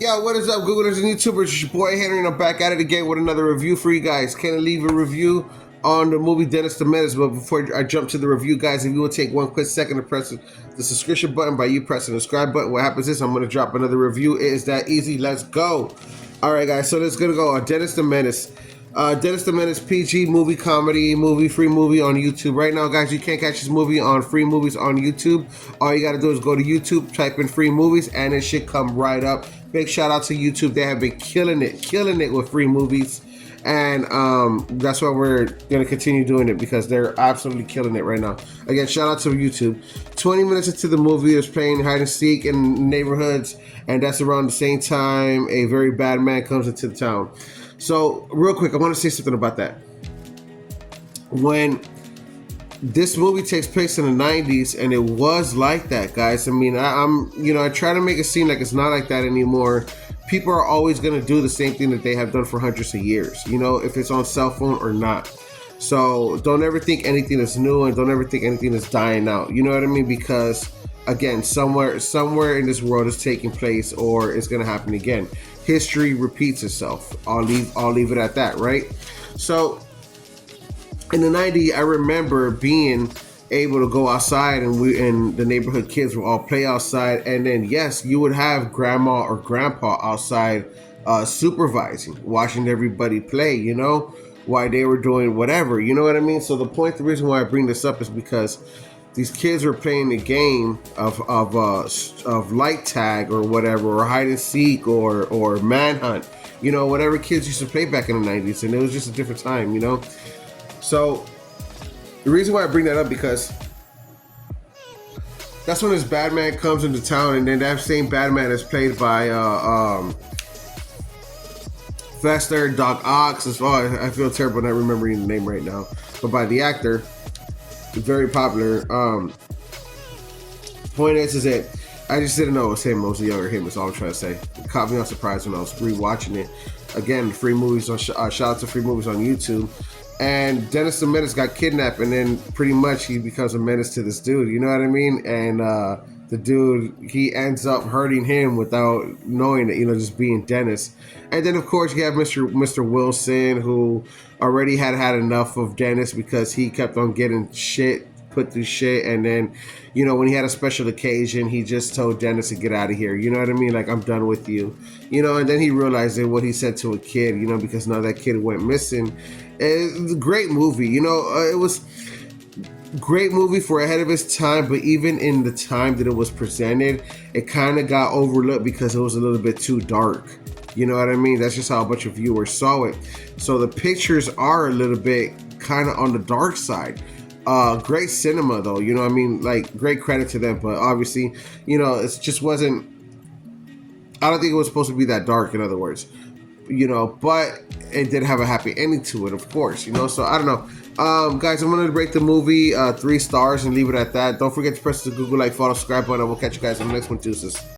Yo, what is up, Googlers and YouTubers? It's your boy Henry, and I'm back at it again with another review for you guys. Can I leave a review on the movie Menace? But before I jump to the review, guys, if you will take one quick second to press the subscription button by you pressing the subscribe button, what happens is I'm going to drop another review. It is that easy. Let's go. All right, guys, so let's going to go on Menace. Menace, PG movie, comedy movie, free movie on YouTube. Right now, guys, you can't catch this movie on free movies on YouTube. All you got to do is go to YouTube, type in free movies, and it should come right up. Big shout out to YouTube. They have been killing it with free movies. And that's why we're going to continue doing it, because they're absolutely killing it right now. Again, shout out to YouTube. 20 minutes into the movie, there's playing hide and seek in neighborhoods, and that's around the same time a very bad man comes into the town. So, real quick, I want to say something about that. When this movie takes place in the 90s, and it was like that, guys. I mean, I try to make it seem like it's not like that anymore. People are always going to do the same thing that they have done for hundreds of years, if it's on cell phone or not. So don't ever think anything is new, and don't ever think anything is dying out. You know what I mean? Because again, somewhere in this world is taking place, or it's going to happen again. History repeats itself. I'll leave it at that, right? So in the 90s, I remember being able to go outside, and the neighborhood kids would all play outside, and then yes, you would have grandma or grandpa outside supervising, watching everybody play, while they were doing whatever, you know what I mean? So the reason why I bring this up is because these kids were playing the game of light tag or whatever, or hide and seek, or manhunt, whatever kids used to play back in the 90s, and it was just a different time, So the reason why I bring that up, because that's when this bad man comes into town, and then that same bad man is played by Fester, Doc Ox. I feel terrible not remembering the name right now, but by the actor, very popular. Point is that I just didn't know it was him. It was the younger him. That's all I'm trying to say. It caught me on surprise when I was rewatching it. Again, free movies on shout out to free movies on YouTube. And Dennis the Menace got kidnapped, and then pretty much he becomes a menace to this dude, you know what I mean? And the dude, he ends up hurting him without knowing it, just being Dennis. And then, of course, you have Mr. Wilson, who already had enough of Dennis, because he kept on getting put through shit. And then, when he had a special occasion, he just told Dennis to get out of here. You know what I mean? Like, I'm done with you. And then he realized that what he said to a kid, because now that kid went missing. It's a great movie. It was a great movie for ahead of its time, but even in the time that it was presented, it kind of got overlooked because it was a little bit too dark. You know what I mean? That's just how a bunch of viewers saw it. So the pictures are a little bit kind of on the dark side. Great cinema, though. Like, great credit to them. But obviously, it just wasn't. I don't think it was supposed to be that dark, in other words. But it did have a happy ending to it, of course, so I don't know. Guys, I'm going to rate the movie 3 stars and leave it at that. Don't forget to press the Google like, follow, subscribe button, and we'll catch you guys on the next one. Deuces.